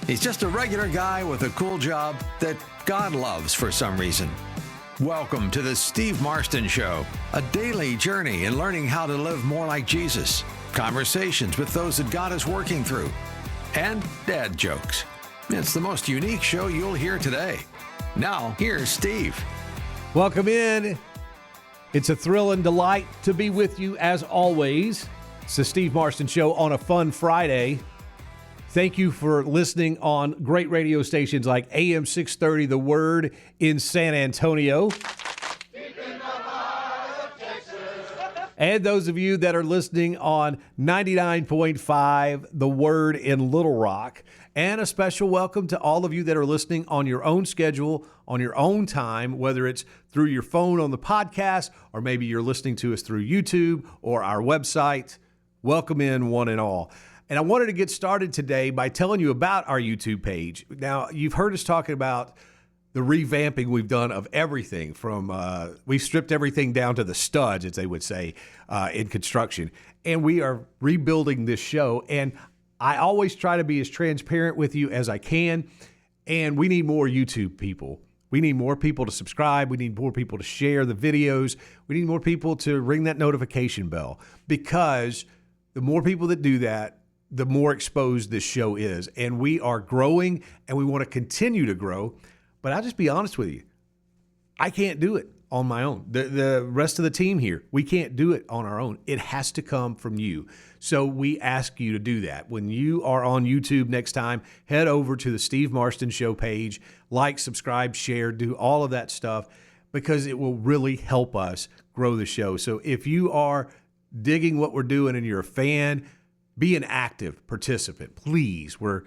He's just a regular guy with a cool job that God loves for some reason. Welcome to the Steve Marston Show, a daily journey in learning how to live more like Jesus, conversations with those that God is working through, and dad jokes. It's the most unique show you'll hear today. Now, here's Steve. Welcome in. It's a thrill and delight to be with you as always. It's the Steve Marston Show on a fun Friday. Thank you for listening on great radio stations like AM 630 The Word in San Antonio. And those of you that are listening on 99.5 The Word in Little Rock. And a special welcome to all of you that are listening on your own schedule, on your own time, whether it's through your phone on the podcast, or maybe you're listening to us through YouTube or our website. Welcome in, one and all. And I wanted to get started today by telling you about our YouTube page. Now, you've heard us talking about the revamping we've done of everything from, we've stripped everything down to the studs, as they would say, in construction. And we are rebuilding this show. And I always try to be as transparent with you as I can. And we need more YouTube people. We need more people to subscribe. We need more people to share the videos. We need more people to ring that notification bell, because the more people that do that, the more exposed this show is. And we are growing, and we want to continue to grow. But I'll just be honest with you. I can't do it on my own. The rest of the team here, we can't do it on our own. It has to come from you. So we ask you to do that. When you are on YouTube next time, head over to the Steve Marston Show page, like, subscribe, share, do all of that stuff, because it will really help us grow the show. So if you are digging what we're doing and you're a fan, be an active participant, please. We're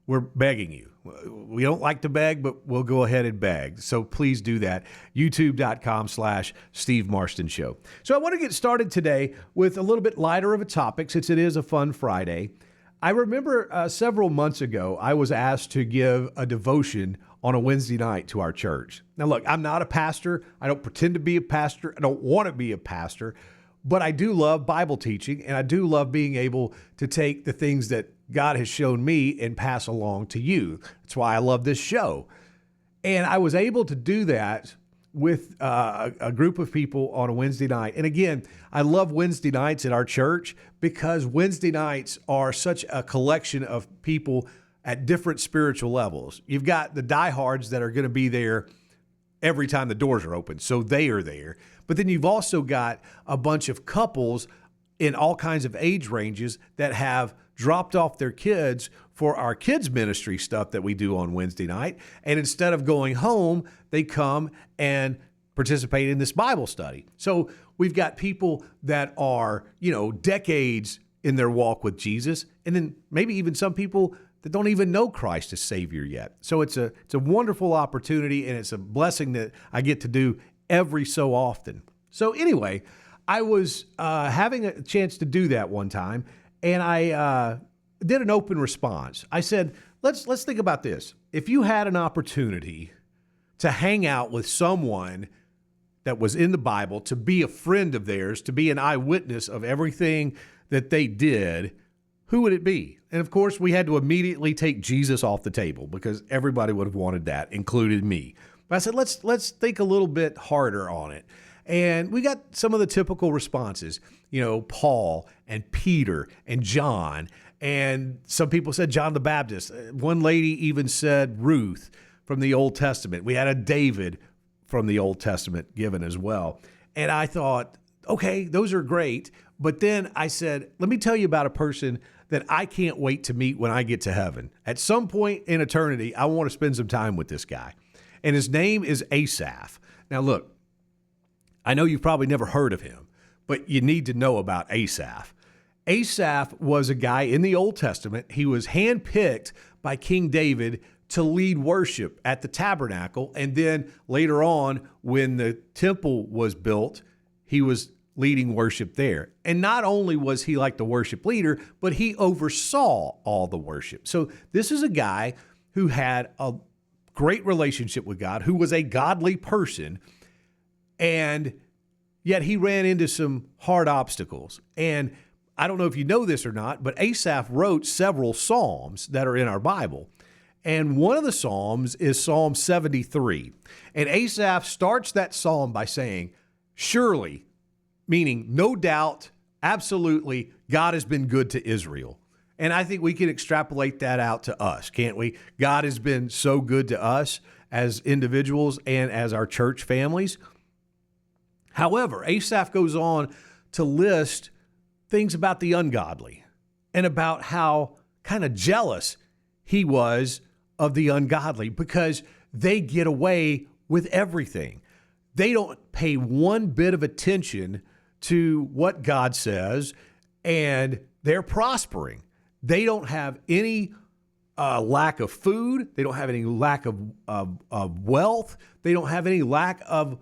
begging you. We don't like to beg, but we'll go ahead and beg. So please do that. YouTube.com/Steve Marston Show. So I want to get started today with a little bit lighter of a topic, since it is a fun Friday. I remember several months ago, I was asked to give a devotion on a Wednesday night to our church. Now, look, I'm not a pastor. I don't pretend to be a pastor. I don't want to be a pastor. But I do love Bible teaching, and I do love being able to take the things that God has shown me and pass along to you. That's why I love this show. And I was able to do that with a group of people on a Wednesday night. And again, I love Wednesday nights at our church, because Wednesday nights are such a collection of people at different spiritual levels. You've got the diehards that are going to be there every time the doors are open, so they are there. But then you've also got a bunch of couples in all kinds of age ranges that have dropped off their kids for our kids ministry stuff that we do on Wednesday night. And instead of going home, they come and participate in this Bible study. So we've got people that are, decades in their walk with Jesus, and then maybe even some people that don't even know Christ as Savior yet. So it's a wonderful opportunity, and it's a blessing that I get to do every so often. So anyway, I was having a chance to do that one time, and I did an open response. I said, let's think about this. If you had an opportunity to hang out with someone that was in the Bible, to be a friend of theirs, to be an eyewitness of everything that they did, who would it be? And of course, we had to immediately take Jesus off the table, because everybody would have wanted that, included me. But I said, let's think a little bit harder on it. And we got some of the typical responses, Paul and Peter and John. And some people said John the Baptist. One lady even said Ruth from the Old Testament. We had a David from the Old Testament given as well. And I thought, okay, those are great. But then I said, let me tell you about a person that I can't wait to meet when I get to heaven. At some point in eternity, I want to spend some time with this guy. And his name is Asaph. Now, look, I know you've probably never heard of him, but you need to know about Asaph. Asaph was a guy in the Old Testament. He was handpicked by King David to lead worship at the tabernacle. And then later on, when the temple was built, he was leading worship there. And not only was he like the worship leader, but he oversaw all the worship. So this is a guy who had a great relationship with God, who was a godly person, and yet he ran into some hard obstacles. And I don't know if you know this or not, but Asaph wrote several Psalms that are in our Bible. And one of the Psalms is Psalm 73. And Asaph starts that psalm by saying, surely, meaning no doubt, absolutely, God has been good to Israel. And I think we can extrapolate that out to us, can't we? God has been so good to us as individuals and as our church families. However, Asaph goes on to list things about the ungodly and about how kind of jealous he was of the ungodly because they get away with everything. They don't pay one bit of attention to what God says, and they're prospering. They don't have any lack of food. They don't have any lack of wealth. They don't have any lack of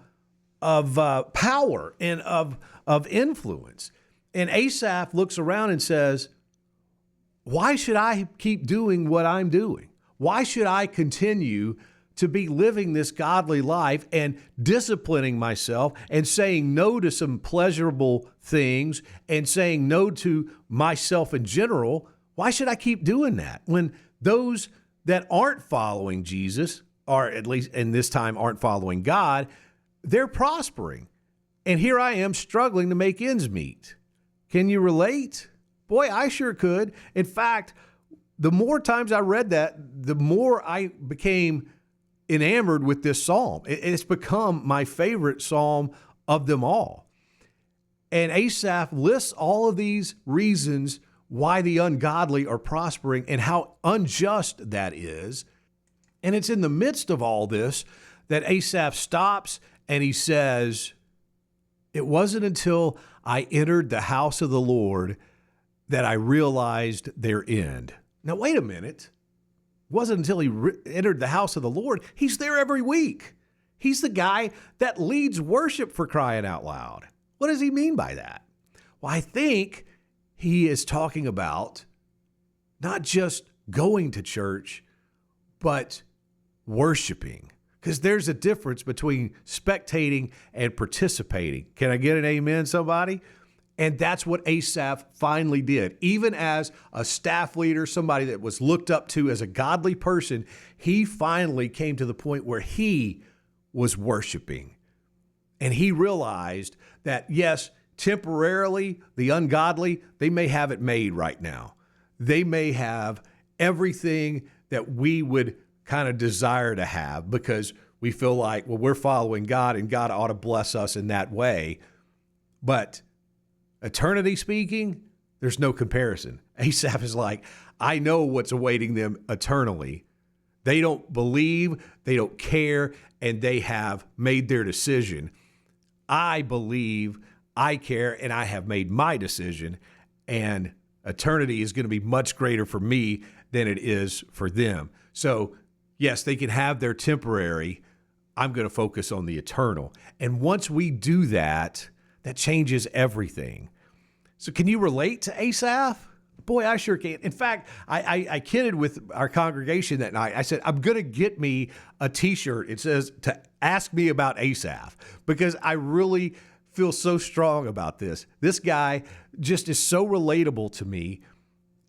power and of influence. And Asaph looks around and says, why should I keep doing what I'm doing? Why should I continue to be living this godly life and disciplining myself and saying no to some pleasurable things and saying no to myself in general? Why should I keep doing that when those that aren't following Jesus, or at least in this time aren't following God, they're prospering? And here I am struggling to make ends meet. Can you relate? Boy, I sure could. In fact, the more times I read that, the more I became enamored with this psalm. It's become my favorite psalm of them all. And Asaph lists all of these reasons why the ungodly are prospering and how unjust that is. And it's in the midst of all this that Asaph stops and he says, it wasn't until I entered the house of the Lord that I realized their end. Now, wait a minute. It wasn't until he entered the house of the Lord. He's there every week. He's the guy that leads worship, for crying out loud. What does he mean by that? Well, I think he is talking about not just going to church, but worshiping. Because there's a difference between spectating and participating. Can I get an amen, somebody? And that's what Asaph finally did. Even as a staff leader, somebody that was looked up to as a godly person, he finally came to the point where he was worshiping. And he realized that, yes, temporarily, the ungodly, they may have it made right now. They may have everything that we would kind of desire to have because we feel like, well, we're following God and God ought to bless us in that way. But eternity speaking, there's no comparison. Asaph is like, I know what's awaiting them eternally. They don't believe, they don't care, and they have made their decision. I believe, I care, and I have made my decision, and eternity is going to be much greater for me than it is for them. So, yes, they can have their temporary. I'm going to focus on the eternal. And once we do that, that changes everything. So can you relate to Asaph? Boy, I sure can. In fact, I kidded with our congregation that night. I said, I'm going to get me a T-shirt. It says to ask me about Asaph because I really feel so strong about this. This guy just is so relatable to me,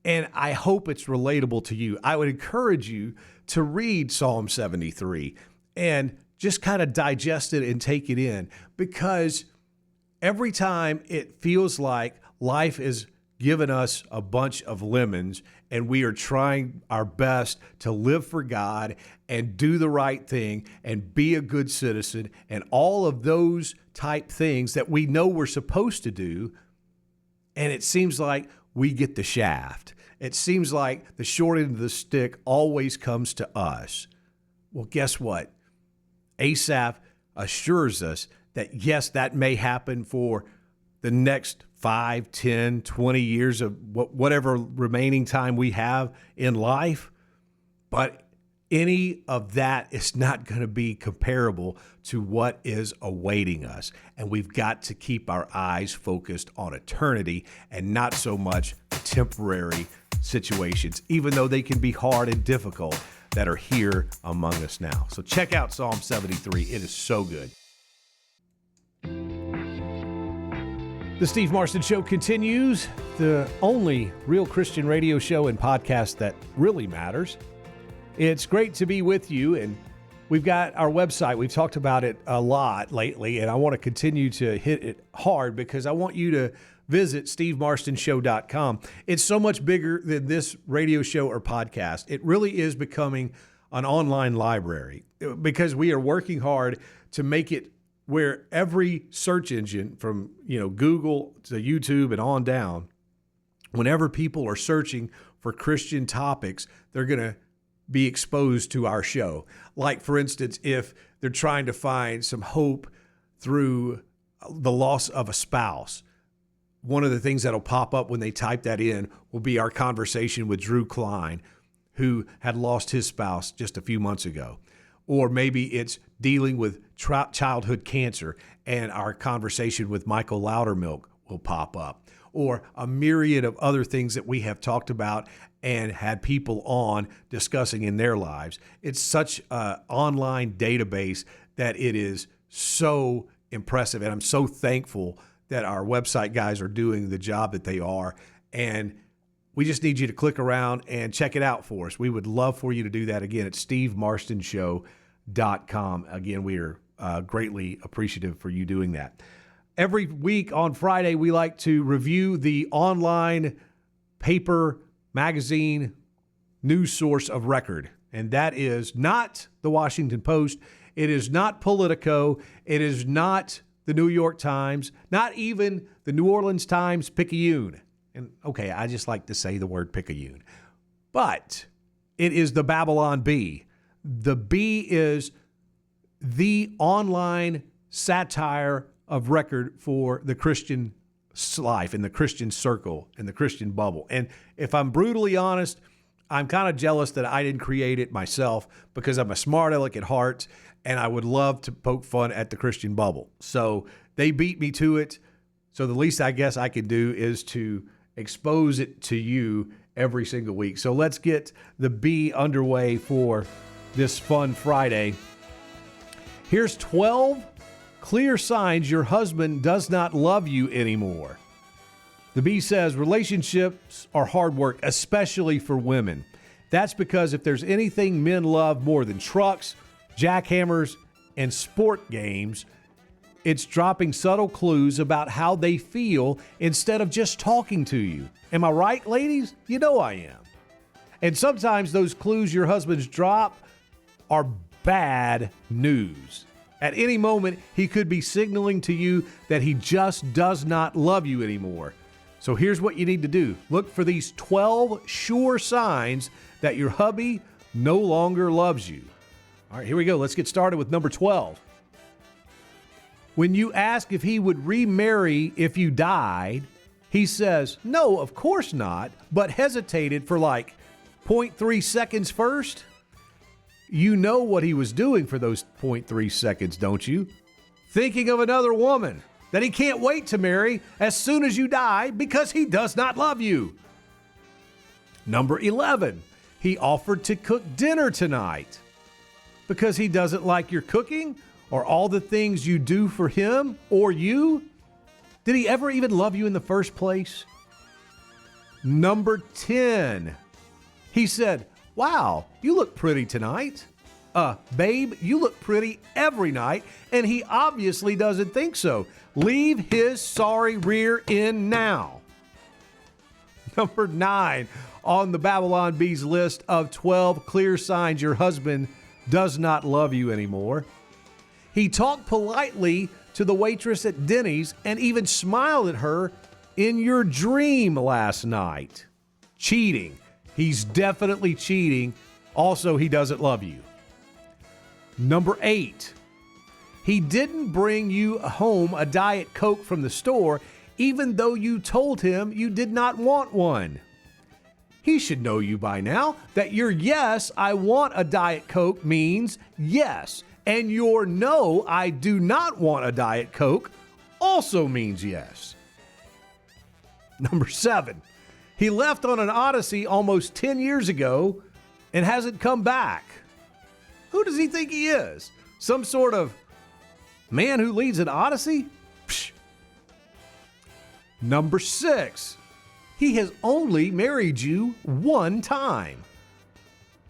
and I hope it's relatable to you. I would encourage you to read Psalm 73 and just kind of digest it and take it in, because every time it feels like life is giving us a bunch of lemons and we are trying our best to live for God and do the right thing and be a good citizen and all of those type things that we know we're supposed to do, and it seems like we get the shaft. It seems like the short end of the stick always comes to us. Well, guess what? Asaph assures us that, yes, that may happen for the next 5, 10, 20 years of whatever remaining time we have in life, but any of that is not going to be comparable to what is awaiting us. And we've got to keep our eyes focused on eternity and not so much temporary situations, even though they can be hard and difficult, that are here among us now. So check out Psalm 73. It is so good. The Steve Marston Show continues, the only real Christian radio show and podcast that really matters. It's great to be with you, and we've got our website. We've talked about it a lot lately, and I want to continue to hit it hard because I want you to visit SteveMarstonShow.com. It's so much bigger than this radio show or podcast. It really is becoming an online library because we are working hard to make it where every search engine from Google to YouTube and on down, whenever people are searching for Christian topics, they're going to be exposed to our show. Like, for instance, if they're trying to find some hope through the loss of a spouse, one of the things that'll pop up when they type that in will be our conversation with Drew Klein, who had lost his spouse just a few months ago. Or maybe it's dealing with childhood cancer, and our conversation with Michael Loudermilk will pop up. Or a myriad of other things that we have talked about and had people on discussing in their lives. It's such an online database that it is so impressive. And I'm so thankful that our website guys are doing the job that they are. And we just need you to click around and check it out for us. We would love for you to do that. Again, it's SteveMarstonShow.com. Again, we are greatly appreciative for you doing that. Every week on Friday, we like to review the online paper magazine news source of record. And that is not the Washington Post. It is not Politico. It is not the New York Times, not even the New Orleans Times Picayune. And okay, I just like to say the word Picayune. But it is the Babylon Bee. The Bee is the online satire of record for the Christian life and the Christian circle and the Christian bubble. And if I'm brutally honest, I'm kind of jealous that I didn't create it myself because I'm a smart aleck at heart and I would love to poke fun at the Christian bubble. So they beat me to it. So the least I guess I can do is to expose it to you every single week. So let's get the Bee underway for this fun Friday. Here's 12 clear signs your husband does not love you anymore. The Bee says relationships are hard work, especially for women. That's because if there's anything men love more than trucks, jackhammers, and sport games, it's dropping subtle clues about how they feel instead of just talking to you. Am I right, ladies? You know I am. And sometimes those clues your husbands drop are bad news. At any moment, he could be signaling to you that he just does not love you anymore. So here's what you need to do. Look for these 12 sure signs that your hubby no longer loves you. All right, here we go. Let's get started with number 12. When you ask if he would remarry if you died, he says, no, of course not, but hesitated for like 0.3 seconds first. You know what he was doing for those 0.3 seconds, don't you? Thinking of another woman that he can't wait to marry as soon as you die because he does not love you. Number 11, he offered to cook dinner tonight because he doesn't like your cooking or all the things you do for him or you. Did he ever even love you in the first place? Number 10, he said, wow, you look pretty tonight. Babe, you look pretty every night, and he obviously doesn't think so. Leave his sorry rear end now. Number 9 on the Babylon Bee's list of 12 clear signs your husband does not love you anymore. He talked politely to the waitress at Denny's and even smiled at her in your dream last night. Cheating. He's definitely cheating. Also, he doesn't love you. Number 8, he didn't bring you home a Diet Coke from the store, even though you told him you did not want one. He should know you by now that your yes, I want a Diet Coke means yes, and your no, I do not want a Diet Coke also means yes. Number 7, he left on an odyssey almost 10 years ago and hasn't come back. Who does he think he is? Some sort of man who leads an odyssey? Psh. Number 6, he has only married you one time.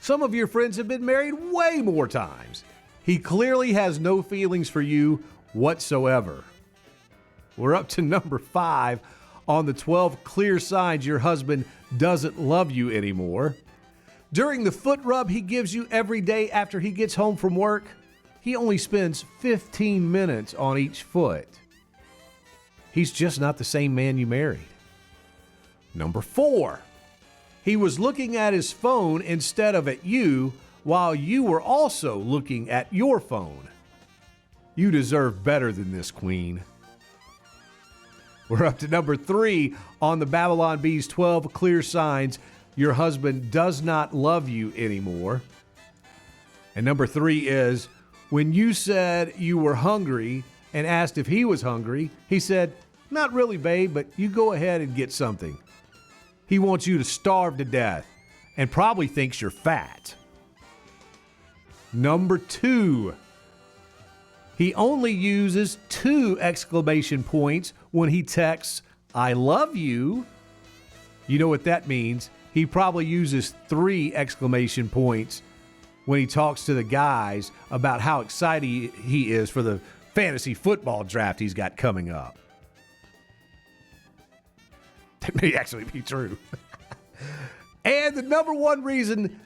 Some of your friends have been married way more times. He clearly has no feelings for you whatsoever. We're up to number 5 on the 12 clear signs your husband doesn't love you anymore. During the foot rub he gives you every day after he gets home from work, he only spends 15 minutes on each foot. He's just not the same man you married. Number 4, he was looking at his phone instead of at you while you were also looking at your phone. You deserve better than this, Queen. We're up to number 3 on the Babylon Bee's 12 clear signs your husband does not love you anymore. And number 3 is when you said you were hungry and asked if he was hungry, he said, "Not really, babe, but you go ahead and get something." He wants you to starve to death and probably thinks you're fat. Number 2, he only uses 2 exclamation points when he texts, "I love you." You know what that means? He probably uses 3 exclamation points when he talks to the guys about how excited he is for the fantasy football draft he's got coming up. That may actually be true. And the number 1 reason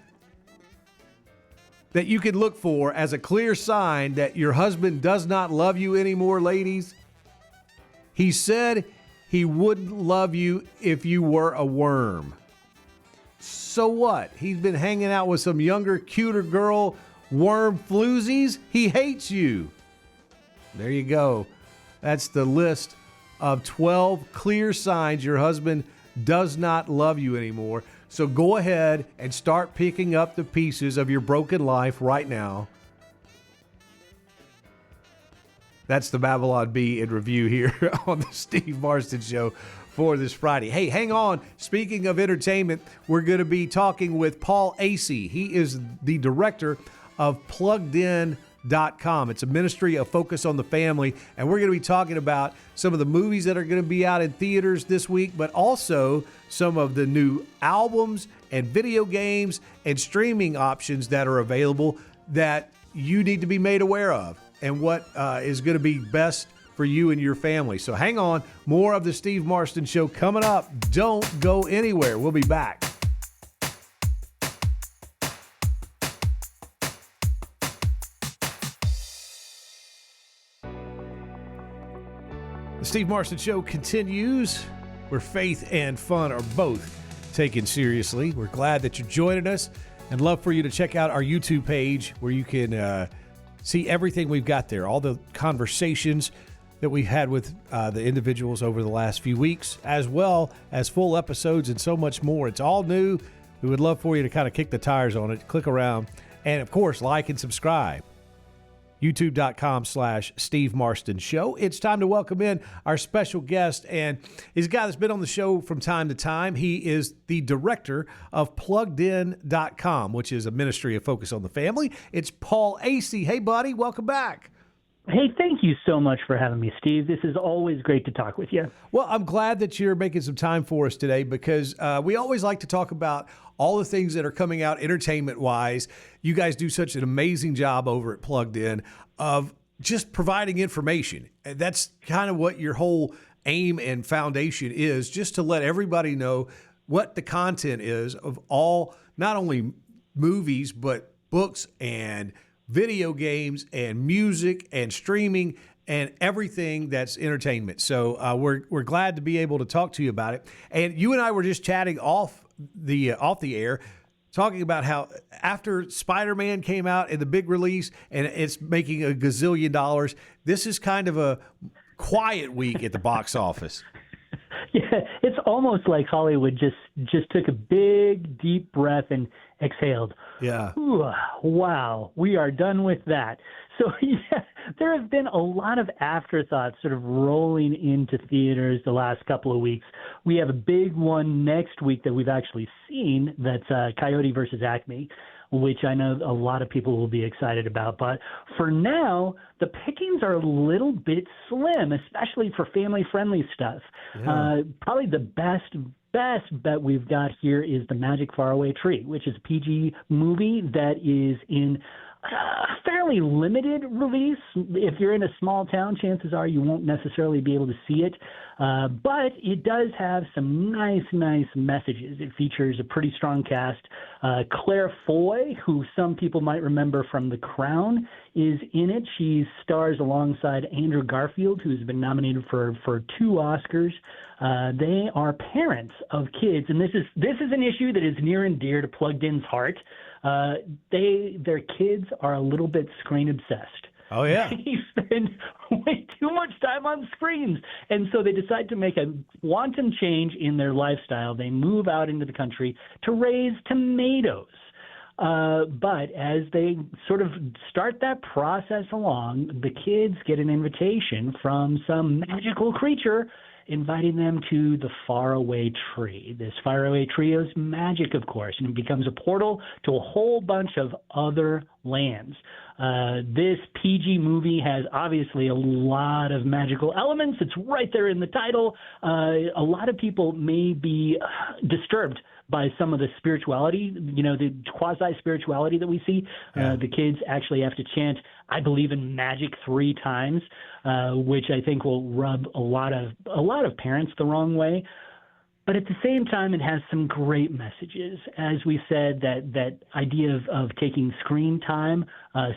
that you can look for as a clear sign that your husband does not love you anymore, ladies, he said he wouldn't love you if you were a worm. So what? He's been hanging out with some younger, cuter girl, worm floozies? He hates you. There you go. That's the list of 12 clear signs your husband does not love you anymore. So go ahead and start picking up the pieces of your broken life right now. That's the Babylon Bee in review here on the Steve Marston Show for this Friday. Hey, hang on. Speaking of entertainment, we're going to be talking with Paul Asay. He is the director of PluggedIn.com. It's a ministry of focus on the family, and we're going to be talking about some of the movies that are going to be out in theaters this week, but also some of the new albums and video games and streaming options that are available that you need to be made aware of and what is going to be best for you and your family. So hang on. More of the Steve Marston Show coming up. Don't go anywhere. We'll be back. The Steve Marston Show continues, where faith and fun are both taken seriously. We're glad that you're joining us and love for you to check out our YouTube page where you can see everything we've got there, all the conversations that we've had with the individuals over the last few weeks, as well as full episodes and so much more. It's all new. We would love for you to kind of kick the tires on it, click around, and of course, like and subscribe. YouTube.com/Steve Marston Show. It's time to welcome in our special guest, and he's a guy that's been on the show from time to time. He is the director of PluggedIn.com, which is a ministry of focus on the family. It's Paul Asay. Hey, buddy, welcome back. Hey, thank you so much for having me, Steve. This is always great to talk with you. Well, I'm glad that you're making some time for us today because we always like to talk about all the things that are coming out entertainment-wise. You guys do such an amazing job over at Plugged In of just providing information. And that's kind of what your whole aim and foundation is, just to let everybody know what the content is of all, not only movies, but books and video games and music and streaming and everything that's entertainment. So we're glad to be able to talk to you about it. And you and I were just chatting off the air, talking about how after Spider-Man came out in the big release and it's making a gazillion dollars, this is kind of a quiet week at the box office. Yeah, it's almost like Hollywood just took a big, deep breath and exhaled. Yeah. Ooh, wow, we are done with that. So, yeah, there have been a lot of afterthoughts sort of rolling into theaters the last couple of weeks. We have a big one next week that we've actually seen. That's Coyote versus Acme, which I know a lot of people will be excited about. But for now, the pickings are a little bit slim, especially for family-friendly stuff. Yeah. Probably the best best bet we've got here is the Magic Faraway Tree, which is a PG movie that is in fairly limited release. If you're in a small town, chances are you won't necessarily be able to see it. But it does have some nice messages. It features a pretty strong cast. Claire Foy, who some people might remember from The Crown, is in it. She stars alongside Andrew Garfield, who's been nominated for 2 Oscars. They are parents of kids, and this is an issue that is near and dear to Plugged In's heart. Their kids are a little bit screen obsessed. Oh, yeah. They spend way too much time on screens. And so they decide to make a quantum change in their lifestyle. They move out into the country to raise tomatoes. But as they sort of start that process along, the kids get an invitation from some magical creature inviting them to the faraway tree. This faraway tree is magic, of course, and it becomes a portal to a whole bunch of other lands. This PG movie has obviously a lot of magical elements. It's right there in the title. A lot of people may be disturbed by some of the spirituality, the quasi-spirituality that we see. Yeah. The kids actually have to chant, "I believe in magic" 3 times, which I think will rub a lot of parents the wrong way. But at the same time, it has some great messages. As we said, that idea of taking screen time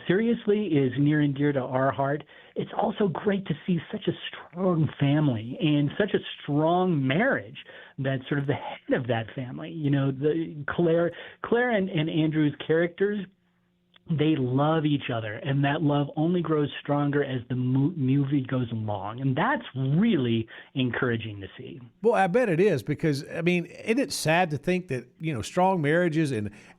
seriously is near and dear to our heart. It's also great to see such a strong family and such a strong marriage that's sort of the head of that family. The Claire and Andrew's characters, they love each other, and that love only grows stronger as the movie goes along, and that's really encouraging to see. Well, I bet it is, because, isn't it sad to think that, strong marriages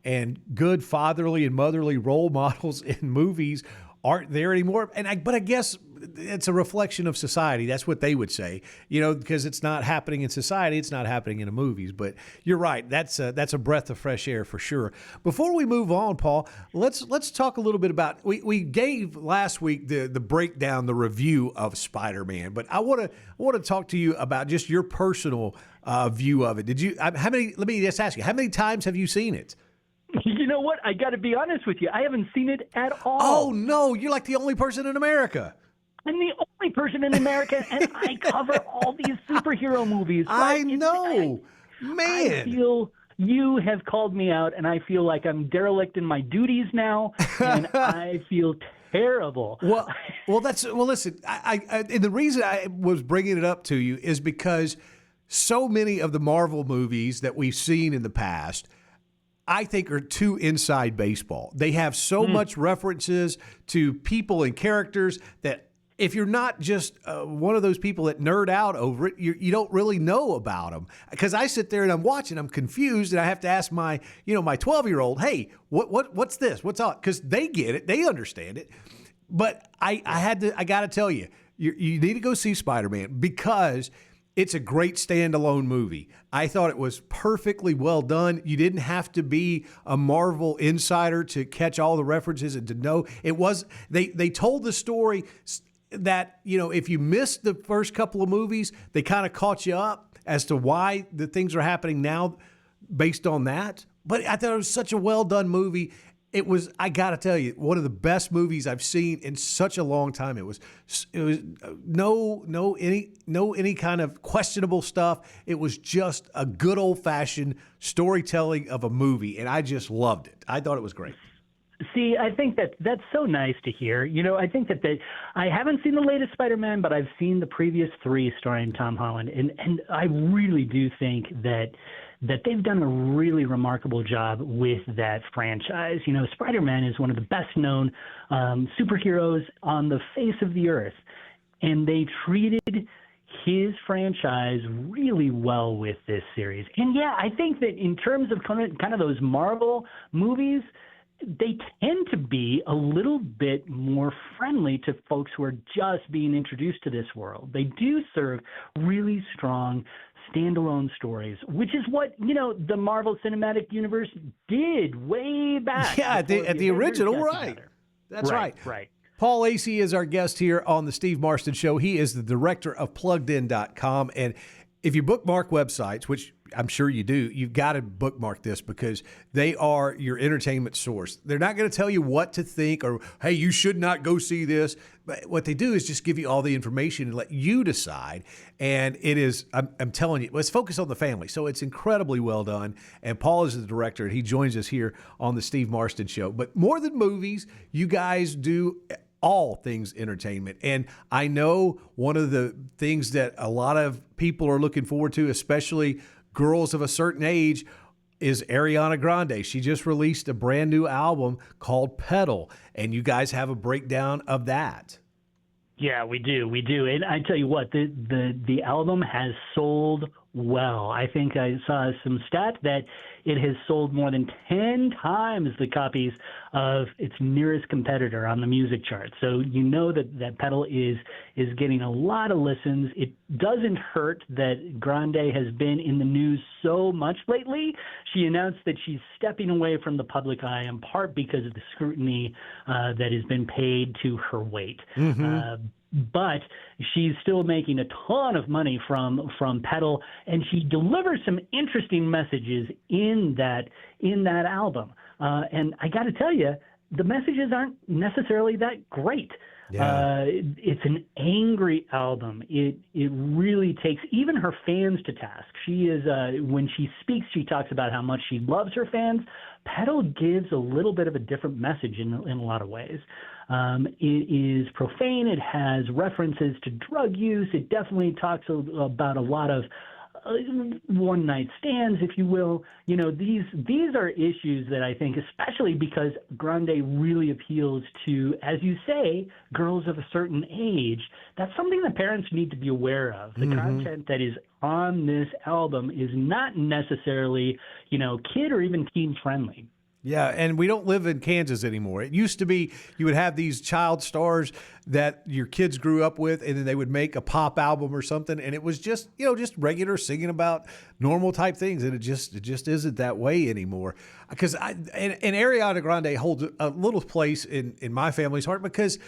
and good fatherly and motherly role models in movies aren't there anymore? But I guess it's a reflection of society. That's what they would say, because it's not happening in society. It's not happening in the movies. But you're right. That's a breath of fresh air for sure. Before we move on, Paul, let's talk a little bit about, we gave last week the breakdown, the review of Spider-Man, but I want to talk to you about just your personal view of it. Let me just ask you, how many times have you seen it? You know what? I got to be honest with you. I haven't seen it at all. Oh, no. You're like the only person in America. I'm the only person in America, and I cover all these superhero movies. Right? I know. Man. I feel you have called me out, and I feel like I'm derelict in my duties now, and I feel terrible. Well, listen, and the reason I was bringing it up to you is because so many of the Marvel movies that we've seen in the past, I think, are too inside baseball. They have so much references to people and characters that if you're not just one of those people that nerd out over it, you don't really know about them. Because I sit there and I'm watching, I'm confused, and I have to ask my 12-year-old, hey, what's this? What's up? Because they get it, they understand it. But I got to tell you, you need to go see Spider-Man, because it's a great standalone movie. I thought it was perfectly well done. You didn't have to be a Marvel insider to catch all the references and to know it was. They told the story that, if you missed the first couple of movies, they kind of caught you up as to why the things are happening now based on that. But I thought it was such a well done movie. It was, I got to tell you, one of the best movies I've seen in such a long time. It was no any kind of questionable stuff. It was just a good old fashioned storytelling of a movie, and I just loved it. I thought it was great. See, I think that's so nice to hear. I think that I haven't seen the latest Spider-Man, but I've seen the previous 3 starring Tom Holland, and I really do think that they've done a really remarkable job with that franchise. Spider-Man is one of the best-known superheroes on the face of the earth, and they treated his franchise really well with this series. And yeah, I think that in terms of kind of those Marvel movies, they tend to be a little bit more friendly to folks who are just being introduced to this world. They do serve really strong standalone stories, which is what, the Marvel Cinematic Universe did way back. Yeah, at the original, right. That's right. Right. Paul Asay is our guest here on the Steve Marston Show. He is the director of PluggedIn.com, and if you bookmark websites, which I'm sure you do, you've got to bookmark this because they are your entertainment source. They're not going to tell you what to think or, hey, you should not go see this. But what they do is just give you all the information and let you decide. And it is, I'm telling you, let's focus on the family. So it's incredibly well done. And Paul is the director, and he joins us here on the Steve Marston Show. But more than movies, you guys do all things entertainment. And I know one of the things that a lot of people are looking forward to, especially girls of a certain age, is Ariana Grande. She just released a brand new album called Pedal, and you guys have a breakdown of that. Yeah, we do. And I tell you what, the album has sold well. I think I saw some stat that it has sold more than 10 times the copies of its nearest competitor on the music chart. So you know that Pedal is getting a lot of listens. It doesn't hurt that Grande has been in the news so much lately. She announced that she's stepping away from the public eye in part because of the scrutiny that has been paid to her weight. Mm-hmm. But she's still making a ton of money from Pedal, and she delivers some interesting messages in that album. And I got to tell you, the messages aren't necessarily that great. Yeah. It's an angry album. It really takes even her fans to task. She is when she speaks, she talks about how much she loves her fans. Pedal gives a little bit of a different message in a lot of ways. It is profane. It has references to drug use. It definitely talks about a lot of one-night stands, if you will. You know, these are issues that I think, especially because Grande really appeals to, as you say, girls of a certain age. That's something that parents need to be aware of. The content that is on this album is not necessarily, kid or even teen friendly. Yeah, and we don't live in Kansas anymore. It used to be you would have these child stars that your kids grew up with, and then they would make a pop album or something, and it was just regular singing about normal type things, and it just isn't that way anymore. Because and Ariana Grande holds a little place in my family's heart because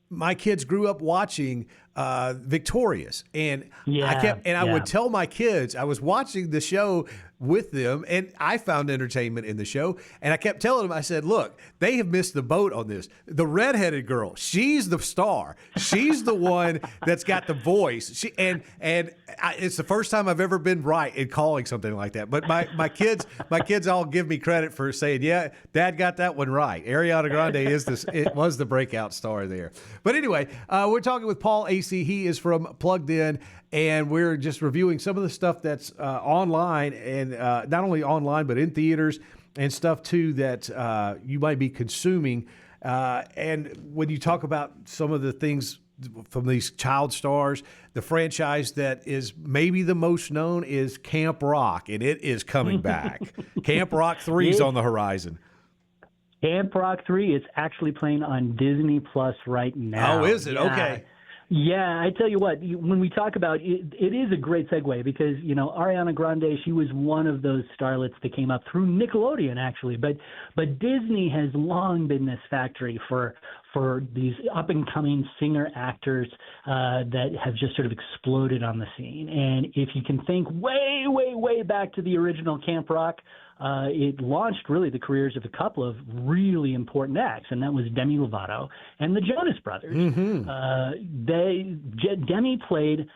my kids grew up watching Victorious, and I would tell my kids I was watching the show with them, and I found entertainment in the show, and I kept telling them, I said, look, they have missed the boat on this. The redheaded girl, she's the star. She's the one that's got the voice. It's the first time I've ever been right in calling something like that. But my kids all give me credit for saying, yeah, Dad got that one right. Ariana Grande was the breakout star there. But anyway, we're talking with Paul Asay. He is from Plugged In, and we're just reviewing some of the stuff that's online, and not only online, but in theaters and stuff too that you might be consuming. And when you talk about some of the things from these child stars, the franchise that is maybe the most known is Camp Rock, and it is coming back. Camp Rock 3 is on the horizon. Camp Rock 3 is actually playing on Disney Plus right now. Oh, is it? Yeah. Okay. Yeah, I tell you what, when we talk about it, it is a great segue because, Ariana Grande, she was one of those starlets that came up through Nickelodeon, actually. But Disney has long been this factory for these up-and-coming singer-actors that have just sort of exploded on the scene. And if you can think way, way, way back to the original Camp Rock, it launched really the careers of a couple of really important acts, and that was Demi Lovato and the Jonas Brothers. Mm-hmm. Demi played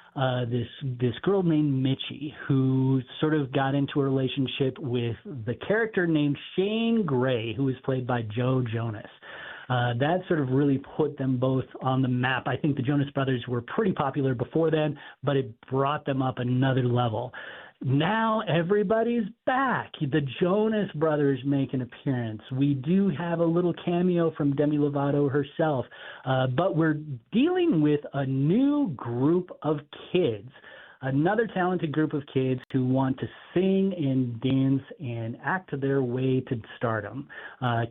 this girl named Mitchie, who sort of got into a relationship with the character named Shane Gray, who was played by Joe Jonas. That sort of really put them both on the map. I think the Jonas Brothers were pretty popular before then, but it brought them up another level. Now everybody's back. The Jonas Brothers make an appearance. We do have a little cameo from Demi Lovato herself, but we're dealing with a new group of kids, another talented group of kids who want to sing and dance and act their way to stardom.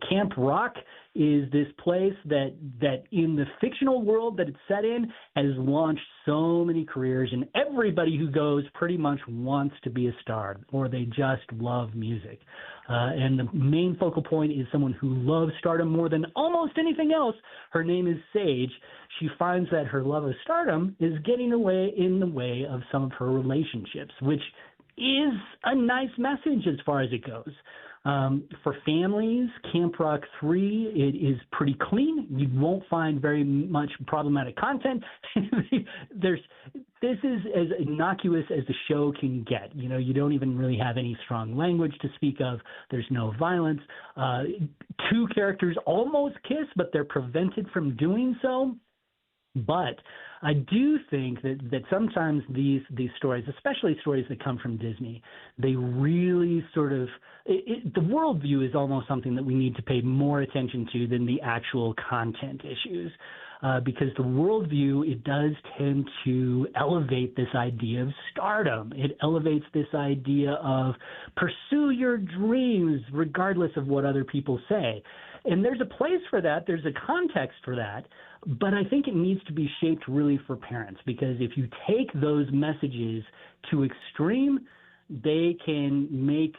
Camp Rock is this place that in the fictional world that it's set in has launched so many careers, and everybody who goes pretty much wants to be a star, or they just love music. And the main focal point is someone who loves stardom more than almost anything else. Her name is Sage. She finds that her love of stardom is getting in the way of some of her relationships, which is a nice message as far as it goes. For families, Camp Rock 3, it is pretty clean. You won't find very much problematic content. This is as innocuous as the show can get. You know, you don't even really have any strong language to speak of. There's no violence. Two characters almost kiss, but they're prevented from doing so. But I do think that sometimes these stories, especially stories that come from Disney, they really sort of the worldview is almost something that we need to pay more attention to than the actual content issues, because the worldview, it does tend to elevate this idea of stardom. It elevates this idea of pursue your dreams regardless of what other people say. And there's a place for that. There's a context for that. But I think it needs to be shaped really for parents, because if you take those messages to extreme, they can make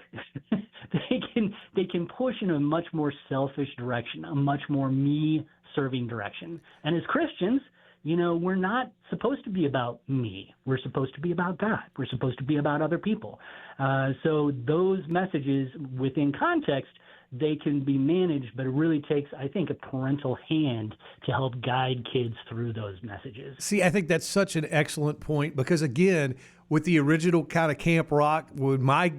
they can push in a much more selfish direction, a much more me-serving direction. And as Christians, you know, we're not supposed to be about me. We're supposed to be about God. We're supposed to be about other people. So those messages within context, they can be managed, but it really takes, I think, a parental hand to help guide kids through those messages. See, I think that's such an excellent point, because, again, with the original kind of Camp Rock, when my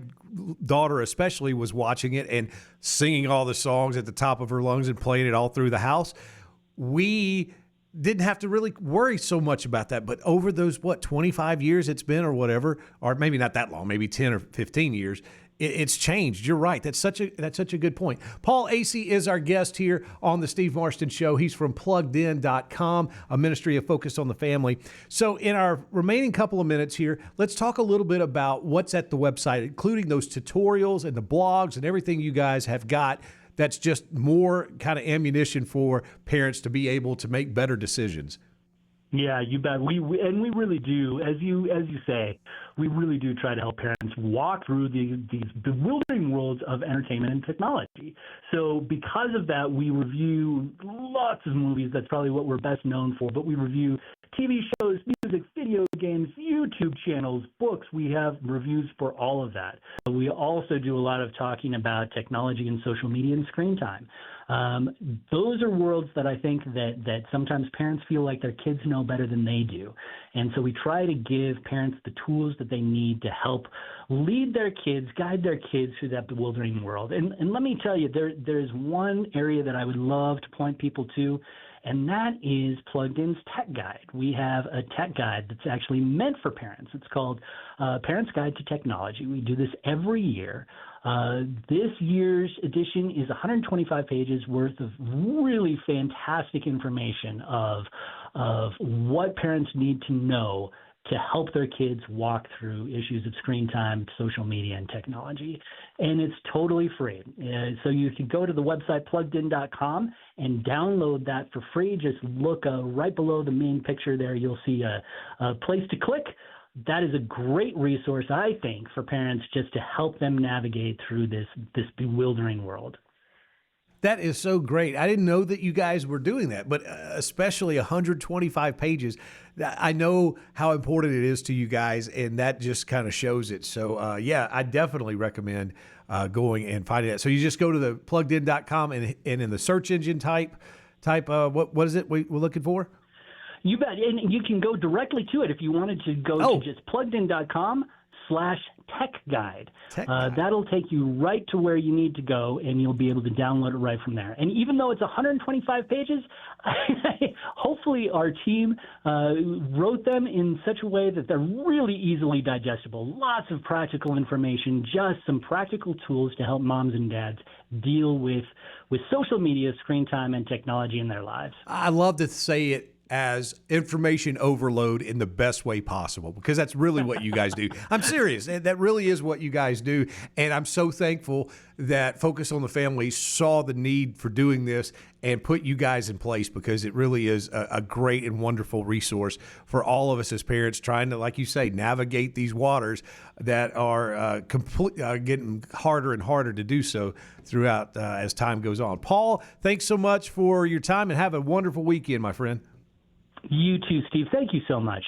daughter especially was watching it and singing all the songs at the top of her lungs and playing it all through the house, we didn't have to really worry so much about that. But over those, 25 years it's been or whatever, or maybe not that long, maybe 10 or 15 years, it's changed. You're right. That's such a good point. Paul Asay is our guest here on the Steve Marston Show. He's from PluggedIn.com, a ministry of focus on the family. So in our remaining couple of minutes here, let's talk a little bit about what's at the website, including those tutorials and the blogs and everything you guys have got that's just more kind of ammunition for parents to be able to make better decisions. Yeah, you bet. We really do, as you say, we really do try to help parents walk through these bewildering worlds of entertainment and technology. So because of that, we review lots of movies. That's probably what we're best known for. But we review TV shows, music, video games, YouTube channels, books. We have reviews for all of that. We also do a lot of talking about technology and social media and screen time. Those are worlds that I think that sometimes parents feel like their kids know better than they do. And so we try to give parents the tools that they need to help lead their kids, guide their kids through that bewildering world. And let me tell you, there's one area that I would love to point people to, and that is Plugged In's Tech Guide. We have a tech guide that's actually meant for parents. It's called Parents Guide to Technology. We do this every year. This year's edition is 125 pages worth of really fantastic information of what parents need to know to help their kids walk through issues of screen time, social media, and technology. And it's totally free. So you can go to the website pluggedin.com and download that for free. Just look right below the main picture there. You'll see a place to click. That is a great resource, I think, for parents just to help them navigate through this bewildering world. That is so great. I didn't know that you guys were doing that, but especially 125 pages. I know how important it is to you guys, and that just kind of shows it. So, yeah, I definitely recommend going and finding that. So you just go to the pluggedin.com and in the search engine type what is it we're looking for? You bet. And you can go directly to it if you wanted to go to just pluggedin.com/tech guide. That'll take you right to where you need to go, and you'll be able to download it right from there. And even though it's 125 pages, hopefully our team wrote them in such a way that they're really easily digestible. Lots of practical information, just some practical tools to help moms and dads deal with social media, screen time, and technology in their lives. I love to say it as information overload in the best way possible, because that's really what you guys do. I'm serious. That really is what you guys do. And I'm so thankful that Focus on the Family saw the need for doing this and put you guys in place, because it really is a great and wonderful resource for all of us as parents trying to, like you say, navigate these waters that are getting harder and harder to do so throughout as time goes on. Paul, thanks so much for your time, and have a wonderful weekend, my friend. You too, Steve. Thank you so much.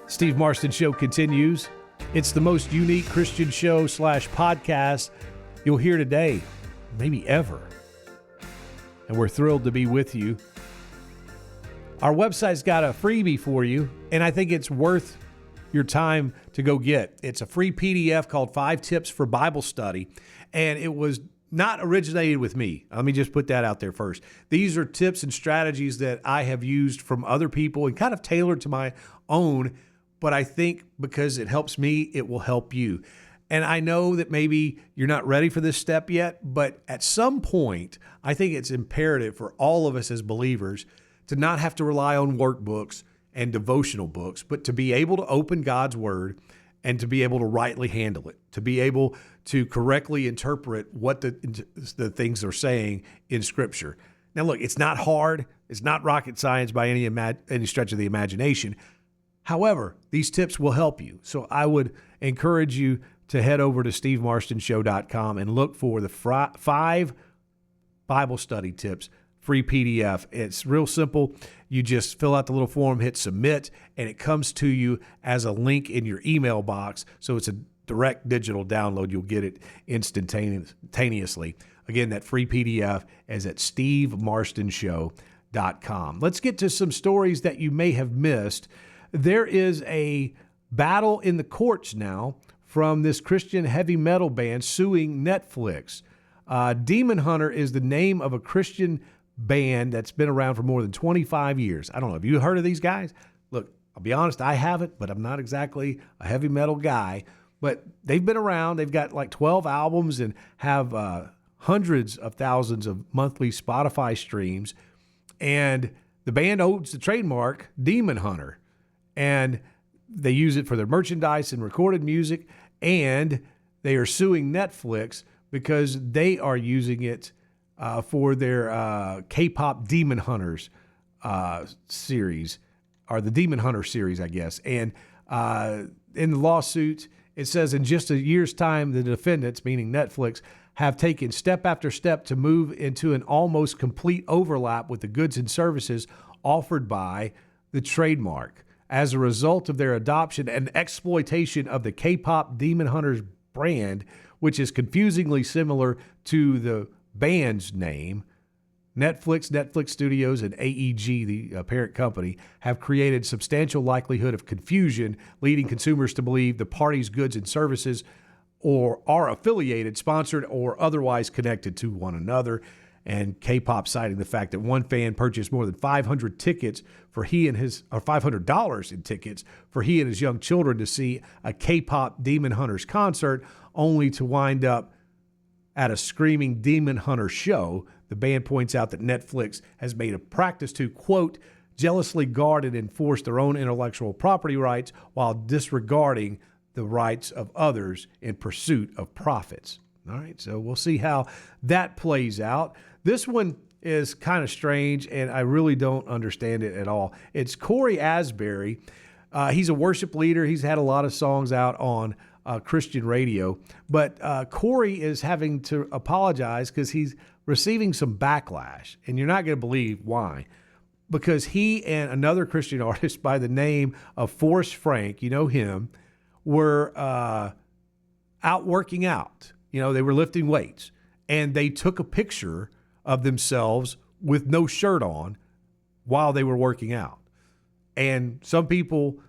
Steve Marston Show continues. It's the most unique Christian show / podcast you'll hear today, maybe ever. And we're thrilled to be with you. Our website's got a freebie for you, and I think it's worth your time to go get. It's a free PDF called 5 Tips for Bible Study, and it was not originated with me. Let me just put that out there first. These are tips and strategies that I have used from other people and kind of tailored to my own, but I think because it helps me, it will help you. And I know that maybe you're not ready for this step yet, but at some point, I think it's imperative for all of us as believers to not have to rely on workbooks and devotional books, but to be able to open God's Word and to be able to rightly handle it, to be able to correctly interpret what the things they're saying in Scripture. Now, look, it's not hard. It's not rocket science by any stretch of the imagination. However, these tips will help you. So I would encourage you to head over to stevemarstonShow.com and look for the 5 Bible study tips, free PDF. It's real simple. You just fill out the little form, hit submit, and it comes to you as a link in your email box. So it's a direct digital download. You'll get it instantaneously. Again, that free PDF is at stevemarstonShow.com. Let's get to some stories that you may have missed. There is a battle in the courts now from this Christian heavy metal band suing Netflix. Demon Hunter is the name of a Christian band that's been around for more than 25 years. I don't know. Have you heard of these guys? Look, I'll be honest, I haven't, but I'm not exactly a heavy metal guy. But they've been around. They've got like 12 albums and have hundreds of thousands of monthly Spotify streams. And the band owns the trademark Demon Hunter. And they use it for their merchandise and recorded music. And they are suing Netflix because they are using it for their K-pop Demon Hunters series, or the Demon Hunter series, I guess. And in the lawsuit, it says in just a year's time, the defendants, meaning Netflix, have taken step after step to move into an almost complete overlap with the goods and services offered by the trademark. As a result of their adoption and exploitation of the K-pop Demon Hunters brand, which is confusingly similar to the band's name, Netflix Studios, and AEG, the parent company, have created substantial likelihood of confusion, leading consumers to believe the party's goods and services are affiliated, sponsored, or otherwise connected to one another. And K-pop citing the fact that one fan purchased more than 500 tickets for $500 in tickets for he and his young children to see a K-pop Demon Hunters concert, only to wind up at a screaming Demon Hunter show. The band points out that Netflix has made a practice to, quote, jealously guard and enforce their own intellectual property rights while disregarding the rights of others in pursuit of profits. All right, so we'll see how that plays out. This one is kind of strange, and I really don't understand it at all. It's Corey Asbury. He's a worship leader. He's had a lot of songs out on Christian radio, but Corey is having to apologize because he's receiving some backlash, and you're not going to believe why. Because he and another Christian artist by the name of Forrest Frank, you know him, were out working out. You know, they were lifting weights, and they took a picture of themselves with no shirt on while they were working out. And some people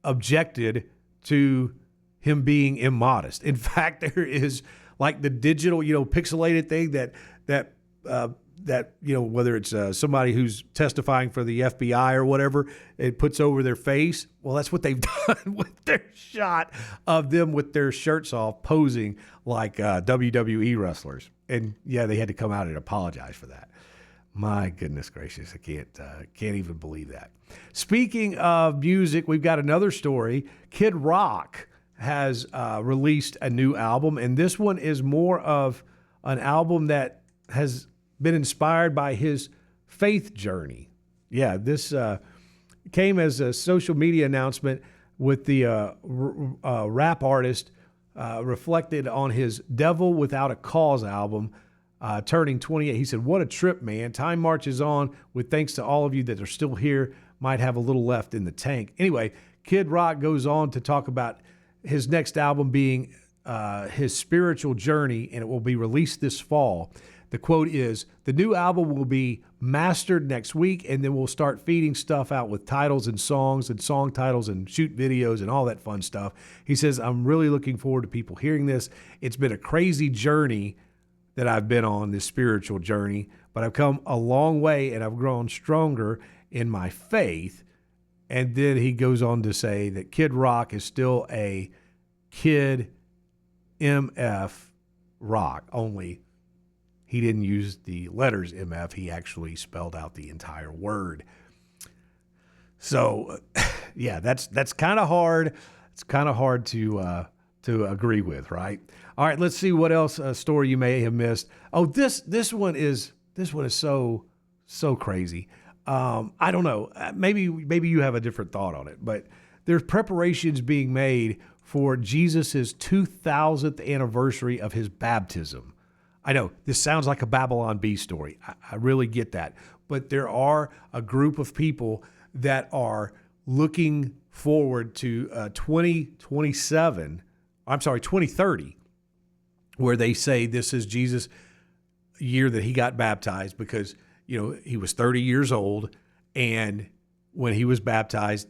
objected to him being immodest. In fact, there is like the digital, pixelated thing that whether it's somebody who's testifying for the FBI or whatever, it puts over their face. Well, that's what they've done with their shot of them with their shirts off, posing like WWE wrestlers. And yeah, they had to come out and apologize for that. My goodness gracious, I can't even believe that. Speaking of music, we've got another story. Kid Rock has released a new album, and this one is more of an album that has been inspired by his faith journey. Yeah, this came as a social media announcement with the rap artist reflected on his Devil Without a Cause album, turning 28. He said, "What a trip, man. Time marches on with thanks to all of you that are still here. Might have a little left in the tank." Anyway, Kid Rock goes on to talk about his next album being his spiritual journey, and it will be released this fall. The quote is, "The new album will be mastered next week, and then we'll start feeding stuff out with titles and songs and song titles and shoot videos and all that fun stuff." He says, "I'm really looking forward to people hearing this. It's been a crazy journey that I've been on, this spiritual journey, but I've come a long way and I've grown stronger in my faith." And then he goes on to say that Kid Rock is still a Kid MF Rock, only he didn't use the letters MF. He actually spelled out the entire word. So, yeah, that's kind of hard. It's kind of hard to agree with, right? All right, let's see what else story you may have missed. Oh, this one is so crazy. I don't know. Maybe you have a different thought on it, but there's preparations being made for Jesus's 2000th anniversary of his baptism. I know this sounds like a Babylon Bee story. I really get that. But there are a group of people that are looking forward to 2030, where they say this is Jesus' year that he got baptized, because, he was 30 years old and when he was baptized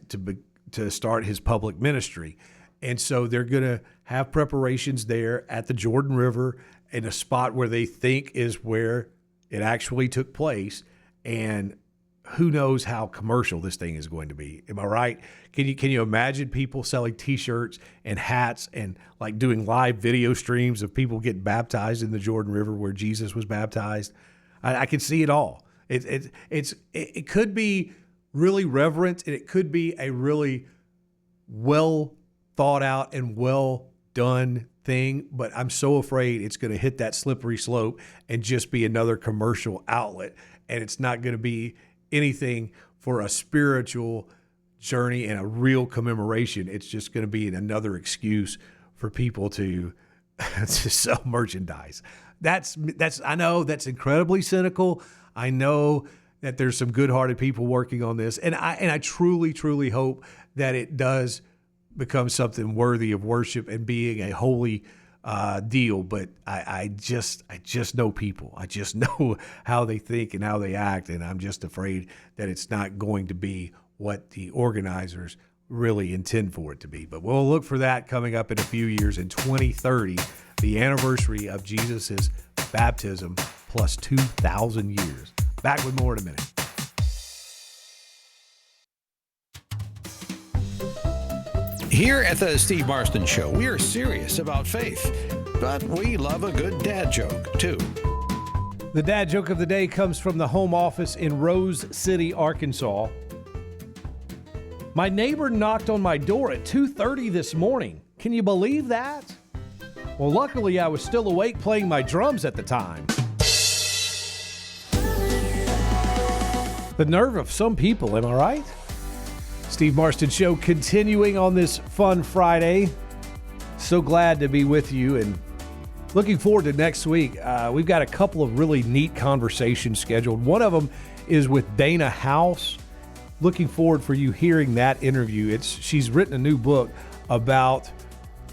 to start his public ministry. And so they're going to have preparations there at the Jordan River in a spot where they think is where it actually took place. And who knows how commercial this thing is going to be. Am I right? Can you imagine people selling T-shirts and hats and like doing live video streams of people getting baptized in the Jordan River where Jesus was baptized? I can see it all. It could be really reverent, and it could be a really well thought out and well done thing, but I'm so afraid it's going to hit that slippery slope and just be another commercial outlet, and it's not going to be anything for a spiritual journey and a real commemoration. It's just going to be another excuse for people to sell merchandise. That's I know that's incredibly cynical. I know that there's some good-hearted people working on this, and I truly hope that it does become something worthy of worship and being a holy deal. But I just know people. I just know how they think and how they act, and I'm just afraid that it's not going to be what the organizers really intend for it to be. But we'll look for that coming up in a few years, in 2030, the anniversary of Jesus's baptism plus 2,000 years. Back with more in a minute. Here at the Steve Marston Show, we are serious about faith, but we love a good dad joke, too. The dad joke of the day comes from the home office in Rose City, Arkansas. My neighbor knocked on my door at 2:30 this morning. Can you believe that? Well, luckily, I was still awake playing my drums at the time. The nerve of some people, am I right? Steve Marston Show continuing on this fun Friday. So glad to be with you and looking forward to next week. We've got a couple of really neat conversations scheduled. One of them is with Dana House. Looking forward for you hearing that interview. She's written a new book about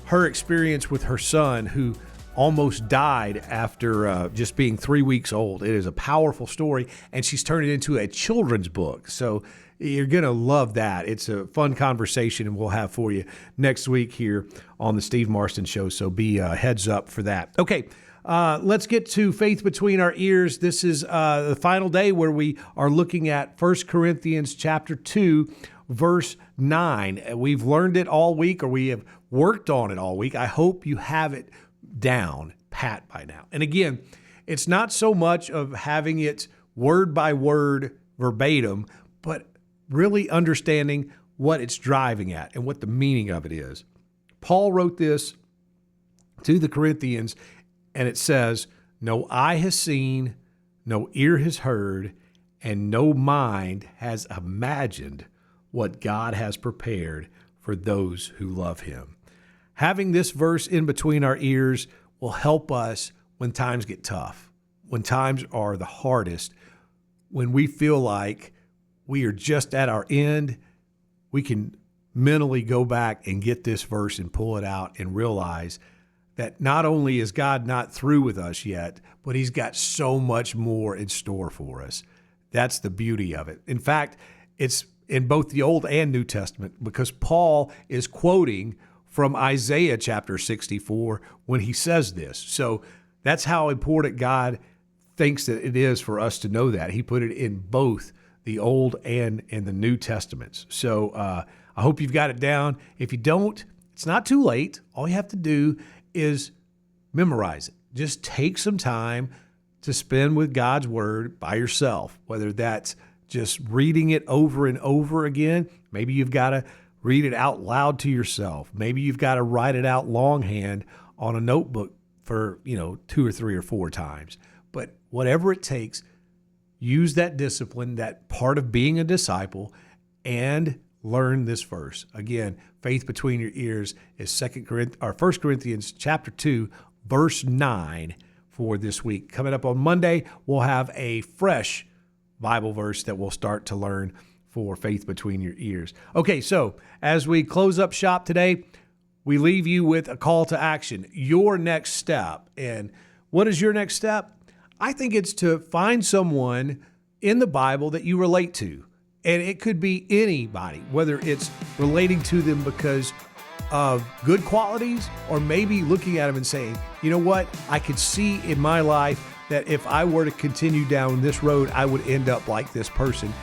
her experience with her son, who almost died after just being 3 weeks old. It is a powerful story, and she's turned it into a children's book. So you're going to love that. It's a fun conversation, and we'll have for you next week here on the Steve Marston Show. So be heads up for that. Okay, let's get to Faith Between Our Ears. This is the final day where we are looking at 1 Corinthians chapter 2, verse 9. We've learned it all week, or we have worked on it all week. I hope you have it down pat by now. And again, it's not so much of having it word by word, verbatim, but really understanding what it's driving at and what the meaning of it is. Paul wrote this to the Corinthians, and it says, "No eye has seen, no ear has heard, and no mind has imagined what God has prepared for those who love him." Having this verse in between our ears will help us when times get tough, when times are the hardest, when we feel like we are just at our end. We can mentally go back and get this verse and pull it out and realize that not only is God not through with us yet, but he's got so much more in store for us. That's the beauty of it. In fact, it's in both the Old and New Testament, because Paul is quoting from Isaiah chapter 64 when he says this. So that's how important God thinks that it is for us to know that. He put it in both the Old and in the New Testaments. So I hope you've got it down. If you don't, it's not too late. All you have to do is memorize it. Just take some time to spend with God's word by yourself, whether that's just reading it over and over again. Maybe you've got to read it out loud to yourself. Maybe you've got to write it out longhand on a notebook for, 2 or 3 or 4 times. But whatever it takes, use that discipline, that part of being a disciple, and learn this verse. Again, faith between your ears is 1 Corinthians chapter 2, verse 9 for this week. Coming up on Monday, we'll have a fresh Bible verse that we'll start to learn for faith between your ears. Okay, so as we close up shop today, we leave you with a call to action, your next step. And what is your next step? I think it's to find someone in the Bible that you relate to. And it could be anybody, whether it's relating to them because of good qualities, or maybe looking at them and saying, you know what, I could see in my life that if I were to continue down this road, I would end up like this person.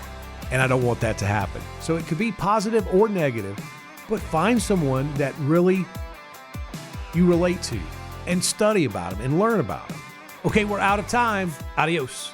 And I don't want that to happen. So it could be positive or negative, but find someone that really you relate to and study about them and learn about them. Okay, we're out of time. Adios.